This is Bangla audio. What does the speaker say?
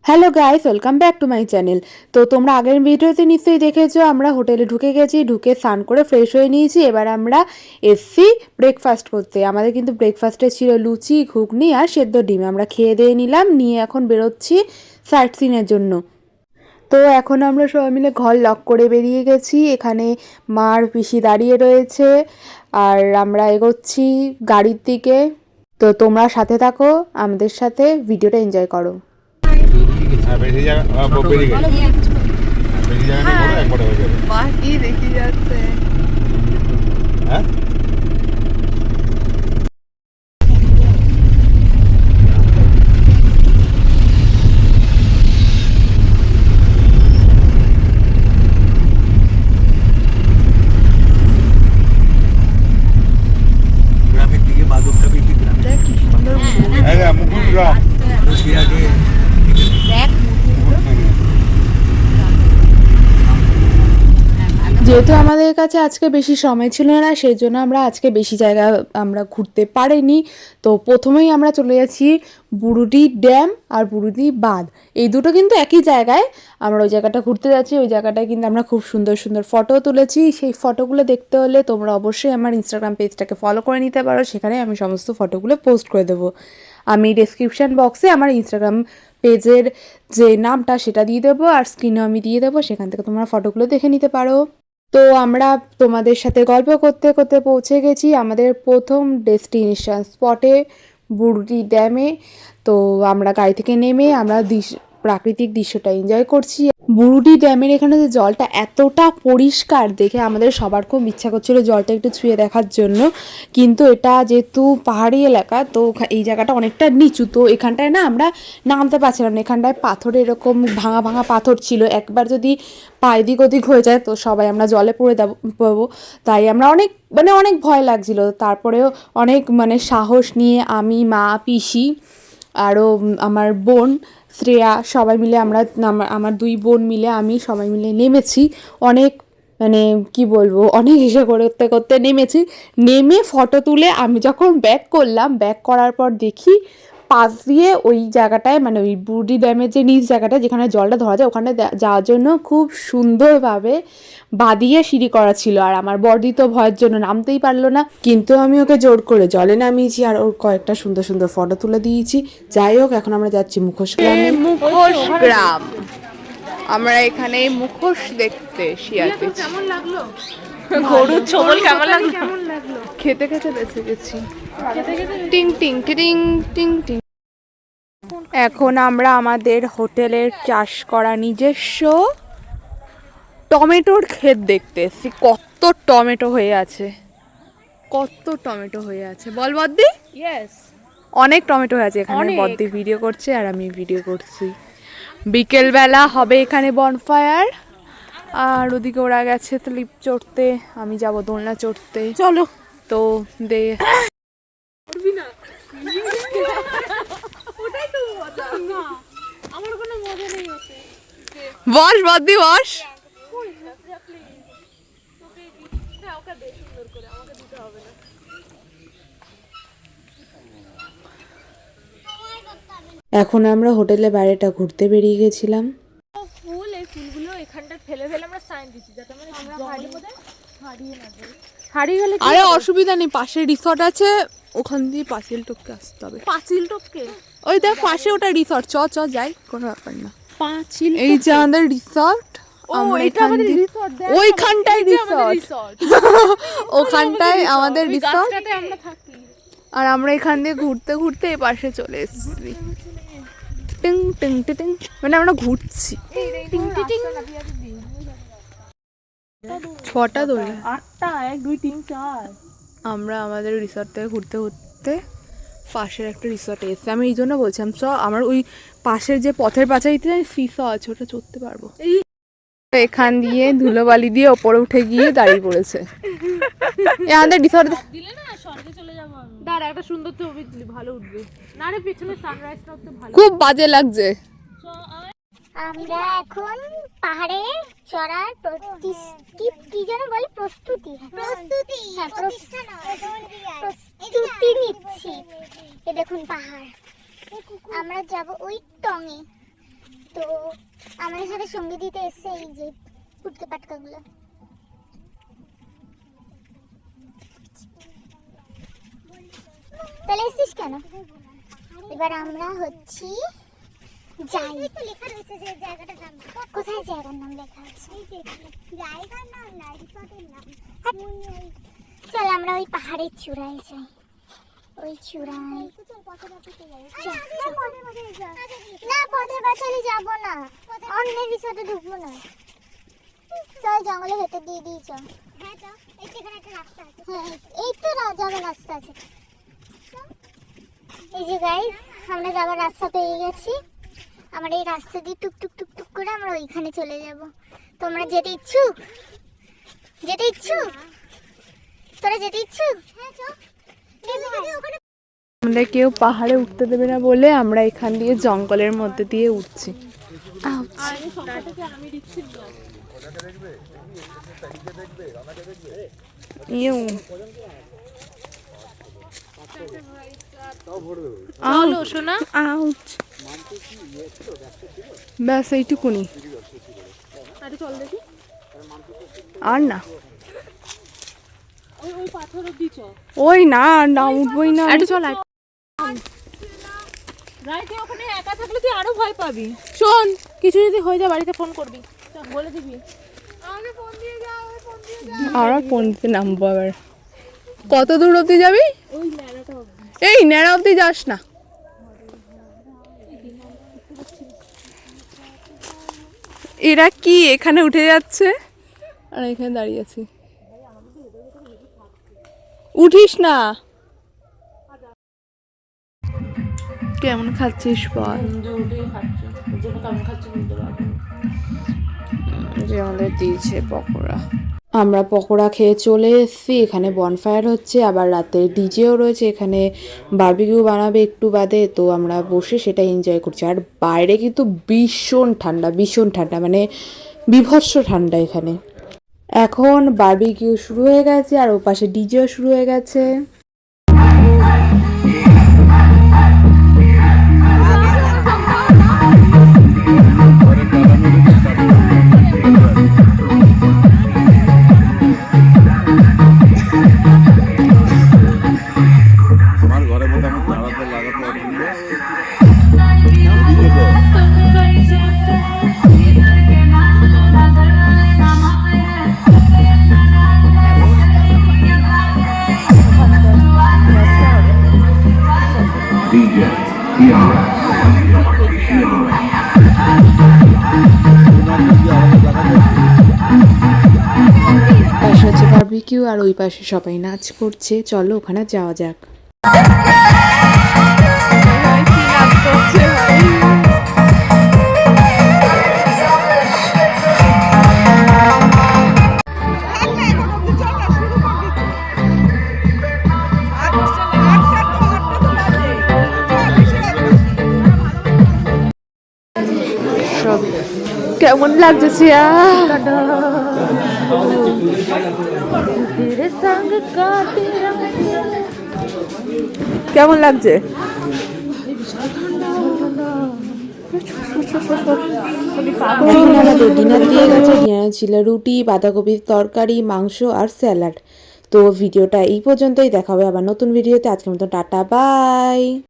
Hello guys, welcome back to my channel. তো তোমরা আগের ভিডিওতে নিশ্চয়ই দেখেছো আমরা হোটেলে ঢুকে গেছি, ঢুকে স্নান করে ফ্রেশ হয়ে নিয়েছি। এবার আমরা এসছি ব্রেকফাস্ট করতে। আমাদের কিন্তু ব্রেকফাস্টে ছিল লুচি, ঘুগনি আর সেদ্ধ ডিম। আমরা খেয়ে দিয়ে নিলাম, নিয়ে এখন বেরোচ্ছি সাইট সিনের জন্য। তো এখন আমরা সবাই মিলে ঘর লক করে বেরিয়ে গেছি। এখানে মার পিসি দাঁড়িয়ে রয়েছে আর আমরা এগোচ্ছি গাড়ির দিকে। তো তোমরা সাথে থাকো, আমাদের সাথে ভিডিওটা এনজয় করো। দেখি যাচ্ছে যেহেতু আমাদের কাছে আজকে বেশি সময় ছিল না, সেই জন্য আমরা আজকে বেশি জায়গা আমরা ঘুরতে পারিনি। তো প্রথমেই আমরা চলে যাচ্ছি বুরুডি ড্যাম আর বুরুডি বাঁধ। এই দুটো কিন্তু একই জায়গায়। আমরা ওই জায়গাটা ঘুরতে যাচ্ছি। ওই জায়গাটায় কিন্তু আমরা খুব সুন্দর সুন্দর ফটো তুলেছি। সেই ফটোগুলো দেখতে হলে তোমরা অবশ্যই আমার ইনস্টাগ্রাম পেজটাকে ফলো করে নিতে পারো। সেখানে আমি সমস্ত ফটোগুলো পোস্ট করে দেবো। আমি ডেসক্রিপশান বক্সে আমার ইনস্টাগ্রাম পেজের যে নামটা সেটা দিয়ে দেবো, আর স্ক্রিনেও আমি দিয়ে দেবো, সেখান থেকে তোমরা ফটোগুলো দেখে নিতে পারো। তো আমরা তোমাদের সাথে গল্প করতে করতে পৌঁছে গেছি আমাদের প্রথম ডেস্টিনেশন স্পটে, বুরুডি ড্যামে। তো আমরা গাড়ি থেকে নেমে আমরা প্রাকৃতিক দৃশ্যটা এনজয় করছি। বুরুডি ড্যামের এখানে যে জলটা এতটা পরিষ্কার দেখে আমাদের সবার খুব ইচ্ছা করছিল জলটা একটু ছুঁয়ে দেখার জন্য। কিন্তু এটা যেহেতু পাহাড়ি এলাকা, তো এই জায়গাটা অনেকটা নিচু, তো এখানটায় না আমরা নামতে পারছিলাম না। এখানটায় পাথরে এরকম ভাঙা ভাঙা পাথর ছিল, একবার যদি পা এদিক ওদিক হয়ে যায় তো সবাই আমরা জলে পড়বো। তাই আমরা অনেক ভয় লাগছিল। তারপরেও অনেক সাহস নিয়ে আমি, মা, পিসি আরও আমার বোন শ্রেয়া সবাই মিলে আমার দুই বোন মিলে আমি সবাই মিলে নেমেছি। অনেক কি বলবো, অনেক এসে করতে করতে নেমেছি। নেমে ফটো তুলে আমি যখন ব্যাক করলাম, ব্যাক করার পর দেখি পাশ দিয়ে ওই জায়গাটায় ওই বুরুডি ড্যামের যে নিচ জায়গাটা যেখানে জলটা ধরা যায়, ওখানে যাওয়ার জন্য খুব সুন্দরভাবে বাদিয়ে সিঁড়ি করা ছিল। আর আমার বড়দি তো ভয়ের জন্য নামতেই পারলো না, কিন্তু আমি ওকে জোর করে জলে নামিয়েছি আর ওর কয়েকটা সুন্দর সুন্দর ফটো তুলে দিয়েছি। যাই হোক, এখন আমরা যাচ্ছি মুখোশ গ্রামে। মুখোশ গ্রাম, আমরা এখানে মুখোশ দেখতে শিয়াতে। কেমন লাগলো গরুর ছোবল? কেমন লাগলো? খেতে খেতে বেঁচে গেছি। টিং টিং টিং টিং টিং। এখন আমরা আমাদের হোটেলের চাষ করা নিজস্ব টমেটোর ক্ষেত দেখতে এসেছি। কত টমেটো হয়ে আছে, কত টমেটো হয়ে আছে বল বদ্দি? ইয়েস, অনেক টমেটো হয়ে আছে এখানে। বদ্দি ভিডিও করছে আর আমি ভিডিও করছি। বিকেলবেলা হবে এখানে বনফায়ার। আর ওদিকে ওরা গেছে স্লিপ চড়তে, আমি যাব দোলনা চড়তে। চলো তো দে। বস বদ্দি বস। এখন আমরা হোটেলের বাইরেটা ঘুরতে বেরিয়ে গেছিলাম। ফুল, এই ফুলগুলো এখানটা ফেলে আমরা সাইন দিচ্ছি যাতে আমরা হারিয়ে না যাই। হারিয়ে গেলে আরে অসুবিধা নেই, পাশে রিসর্ট আছে, ওখান দিয়ে পাঁচিল টপকে আসতে হবে। পাঁচিল টপকে? ওই দেখ পাশে ওটা রিসর্ট, চ যাই, কোনো ব্যাপার না। পাঁচিল, এই যে আমাদের রিসর্ট। আমরা এখান দিয়ে ওইখানটায় রিসর্ট, ওখানটায় আমাদের রিসর্ট। আর আমরা এখান দিয়ে ঘুরতে ঘুরতে এই পাশে চলে এসেছি। টিং টিং টিং, আমরা ঘুরছি। ছটা দোলে, 8টা, 1 2 3 4। আমরা আমাদের রিসর্ট থেকে ঘুরতে ঘুরতে পাশের একটা রিসর্টে এসেছি। আমি এই জন্য বলছিলাম আমার ওই পাশের যে পথের পাঁচাইতে সিসা আছে, ওটা চড়তে পারবো। এখান দিয়ে ধুলোবালি দিয়ে ওপরে উঠে গিয়ে দাঁড়িয়ে পড়েছে। আমাদের রিসর্ট দিলে না স্বর্গে চলে যাব আমি। দাঁড়া, একটা সুন্দর ছবি তুলি, ভালো উঠবে। না রে, পিছনে সানরাইজটা তো ভালো, খুব বাজে লাগছে। আমরা এখন পাহাড়ে চড়ার প্রস্তুতি নিচ্ছি। এ দেখুন পাহাড়, আমরা যাব ওই টঙে। আমাদের সাথে সঙ্গী দিতে এসছে এই যে পুটকে পাটকাগুলো। তাহলে এসছিস কেন? এবার আমরা হচ্ছি যাই। লেখা রয়েছে যে জায়গাটার নাম। কোথায় জায়গার নাম লেখা আছে? জায়গার নাম না, রিসর্টের নাম। চল আমরা ওই পাহাড়ের চূড়ায় যাই। ওই চূড়ায় না, পথে বাঁচালে যাবো না, অন্য রিসর্টে ঢুকবো না। চল জঙ্গলে ভেতর দিয়ে দিই চল। হ্যাঁ চল, এইখানে একটা রাস্তা আছে। হ্যাঁ এই তো যাওয়ার রাস্তা আছে। এই যে গাইস আমরা যাওয়ার রাস্তা পেয়ে গেছি। আমরা এই রাস্তা দিয়ে টুকটুক টুকটুক করে আমরা ওইখানে চলে যাব। তোমরা যেতে ইচ্ছুক? যেতে ইচ্ছুক? তোরা যেতে ইচ্ছুক? হ্যাঁ চল। আমরা কেউ পাহাড়ে উঠতে দেবে না বলে আমরা এখান দিয়ে জঙ্গলের মধ্যে দিয়ে উঠছি। চলো শোনা। ব্যাস এইটুকুনি, চল দেখি। আর না ওই পাথর অব্দি চল। ওই না না উঠবই না। চল রাইতে ওখানে একা থাকলে তুই আরো ভয় পাবি। শোন, কিছু যদি হয়ে যায় বাড়িতে ফোন করবি, বলে দিবি। আমাকে ফোন দিয়ে যাও, ফোন দিয়ে যাও। আর ফোন দিতে নামবো আবার। কত দূর অব্দি যাবি? ওই ন্যাড়াটা অব্দি। এই ন্যাড়া অব্দি যাস না। এরা কি এখানে উঠে যাচ্ছে আর এখানে দাঁড়িয়ে আছি। উঠিস না। কেমন খাচ্ছিস বল? যে আমাদের দিয়েছে পকোড়া। আমরা পকোড়া খেয়ে চলে এসেছি। এখানে বনফায়ার হচ্ছে, আবার রাতে ডিজেও রয়েছে। এখানে বারবিকিউ বানাবে একটু বাদে, তো আমরা বসে সেটা এনজয় করছি। আর বাইরে কিন্তু ভীষণ ঠান্ডা, ভীষণ ঠান্ডা, মানে বীভৎস ঠান্ডা এখানে। এখন বারবিকিউ শুরু হয়ে গেছে আর ও পাশে ডিজেও শুরু হয়ে গেছে। পাশে হচ্ছে বারবিকিউ আর ওই পাশে সবাই নাচ করছে। চলো ওখানে যাওয়া যাক। কেমন লাগছে সিয়া? কেমন লাগছে? ডিনার দিয়ে গেছে। ডিনার ছিল রুটি, বাঁধাকপির তরকারি, মাংস আর স্যালাড। তো ভিডিওটা এই পর্যন্তই, দেখা হবে আবার নতুন ভিডিওতে। আজকের মতো টাটা, বাই।